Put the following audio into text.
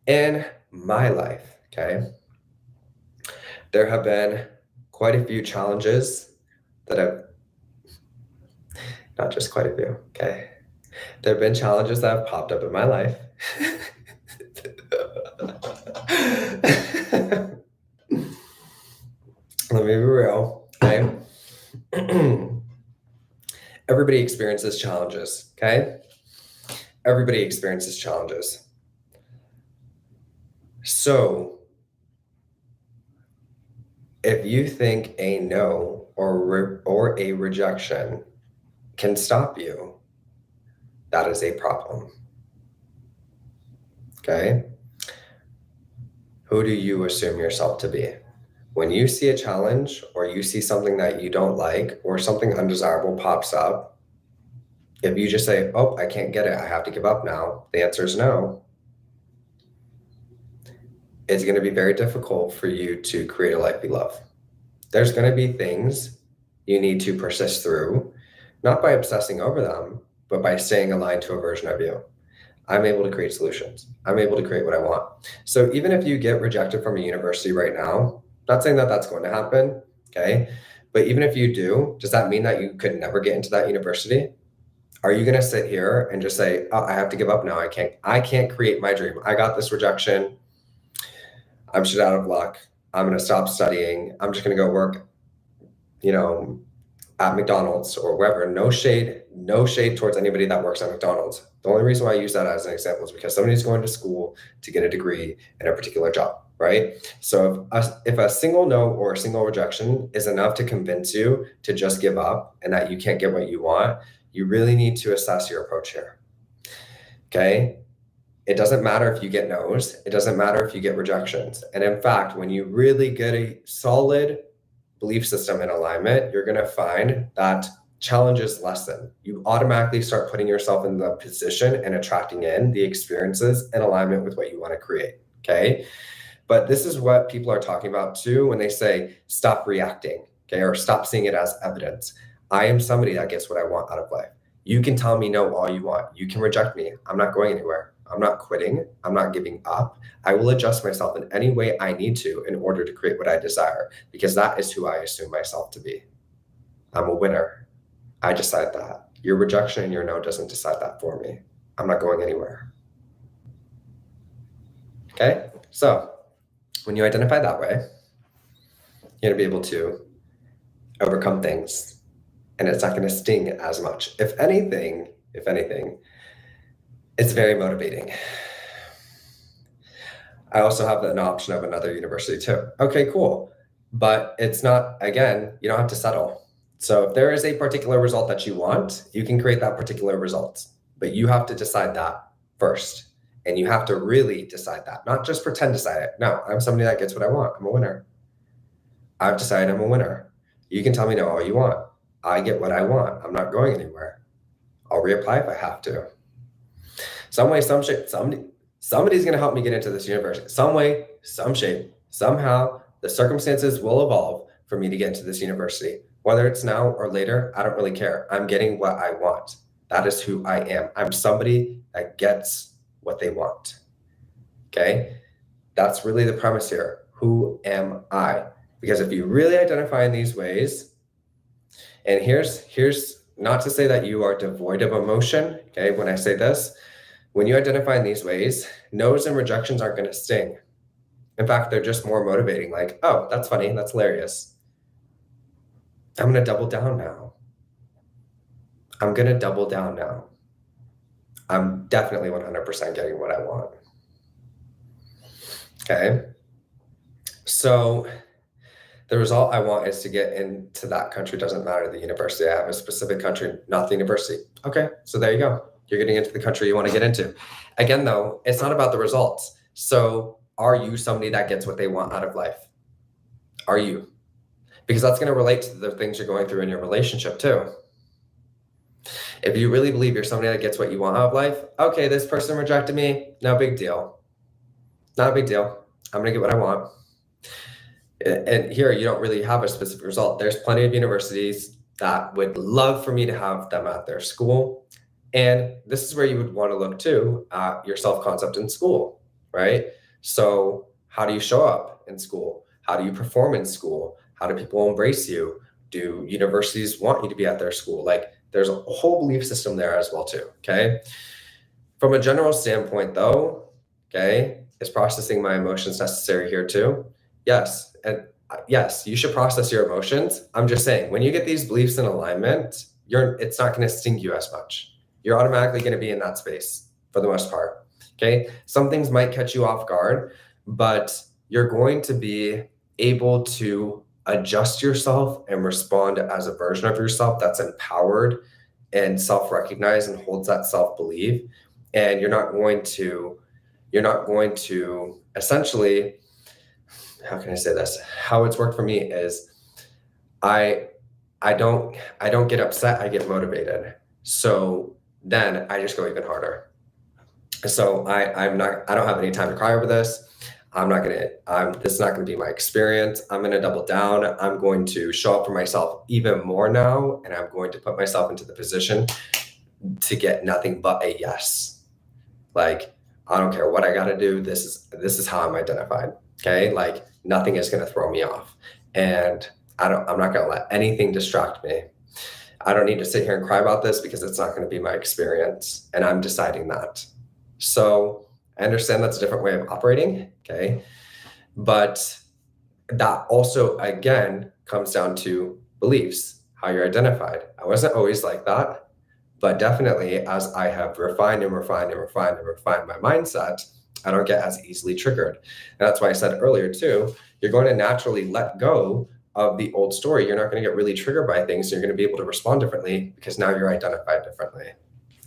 In my life, okay, there have been quite a few challenges that have, not just quite a few, okay, there have been challenges that have popped up in my life. Let me be real, okay? Everybody experiences challenges, okay? Everybody experiences challenges. So, if you think a no or a rejection can stop you, that is a problem. Okay? Who do you assume yourself to be? When you see a challenge or you see something that you don't like or something undesirable pops up, if you just say, oh, I can't get it, I have to give up now, the answer is no. It's going to be very difficult for you to create a life you love. There's going to be things you need to persist through, not by obsessing over them, but by staying aligned to a version of you. I'm able to create solutions. I'm able to create what I want. So even if you get rejected from a university right now, not saying that that's going to happen, okay? But even if you do, does that mean that you could never get into that university? Are you going to sit here and just say, oh, I have to give up now. I can't create my dream. I got this rejection. I'm shit out of luck. I'm going to stop studying. I'm just going to go work, at McDonald's or wherever. No shade towards anybody that works at McDonald's. The only reason why I use that as an example is because somebody's going to school to get a degree in a particular job, right? So if a single no or a single rejection is enough to convince you to just give up and that you can't get what you want, you really need to assess your approach here. Okay? It doesn't matter if you get no's. It doesn't matter if you get rejections. And in fact, when you really get a solid belief system in alignment, you're going to find that challenges lessen. You automatically start putting yourself in the position and attracting in the experiences in alignment with what you want to create. Okay. But this is what people are talking about too when they say stop reacting, okay, or stop seeing it as evidence. I am somebody that gets what I want out of life. You can tell me no all you want. You can reject me. I'm not going anywhere. I'm not quitting. I'm not giving up. I will adjust myself in any way I need to in order to create what I desire, because that is who I assume myself to be. I'm a winner. I decide that. Your rejection and your no doesn't decide that for me. I'm not going anywhere. Okay? So when you identify that way, you're going to be able to overcome things, and it's not going to sting as much. If anything, it's very motivating. I also have an option of another university too. Okay, cool. But it's not, again, you don't have to settle. So if there is a particular result that you want, you can create that particular result. But you have to decide that first. And you have to really decide that, not just pretend to decide it. No, I'm somebody that gets what I want. I'm a winner. I've decided I'm a winner. You can tell me no all you want. I get what I want. I'm not going anywhere. I'll reapply if I have to. Some way, some shape, somebody's going to help me get into this university. Some way, some shape, somehow the circumstances will evolve for me to get into this university. Whether it's now or later, I don't really care. I'm getting what I want. That is who I am. I'm somebody that gets what they want. Okay? That's really the premise here. Who am I? Because if you really identify in these ways, and here's not to say that you are devoid of emotion, okay? When I say this, when you identify in these ways, no's and rejections aren't going to sting. In fact, they're just more motivating. Like, oh, that's funny. That's hilarious. I'm going to double down now. I'm definitely 100% getting what I want. Okay. So the result I want is to get into that country. Doesn't matter the university. I have a specific country, not the university. Okay. So there you go. You're getting into the country you want to get into. Again, though, it's not about the results. So are you somebody that gets what they want out of life? Are you? Because that's going to relate to the things you're going through in your relationship too. If you really believe you're somebody that gets what you want out of life, okay, this person rejected me, no big deal. Not a big deal. I'm going to get what I want. And here you don't really have a specific result. There's plenty of universities that would love for me to have them at their school. And this is where you would want to look too at your self-concept in school. right? So how do you show up in school? How do you perform in school? How do people embrace you? Do universities want you to be at their school? Like there's a whole belief system there as well too, okay? From a general standpoint though, okay, is processing my emotions necessary here too? Yes. And yes, you should process your emotions. I'm just saying, when you get these beliefs in alignment, it's not going to sting you as much. You're automatically going to be in that space for the most part. Okay. Some things might catch you off guard, but you're going to be able to adjust yourself and respond as a version of yourself that's empowered and self-recognized and holds that self-belief. And you're not going to essentially, how can I say this? How it's worked for me is I I don't get upset, I get motivated. So then I just go even harder. So I don't have any time to cry over this. This is not gonna be my experience. I'm gonna double down. I'm going to show up for myself even more now, and I'm going to put myself into the position to get nothing but a yes. Like, I don't care what I gotta do. This is how I'm identified. Okay. Like nothing is gonna throw me off. And I'm not gonna let anything distract me. I don't need to sit here and cry about this because it's not gonna be my experience. And I'm deciding that. So I understand that's a different way of operating. Okay. But that also again comes down to beliefs, how you're identified. I wasn't always like that. But definitely, as I have refined and refined and refined and refined my mindset, I don't get as easily triggered. And that's why I said earlier, too, you're going to naturally let go of the old story. You're not going to get really triggered by things. You're going to be able to respond differently because now you're identified differently.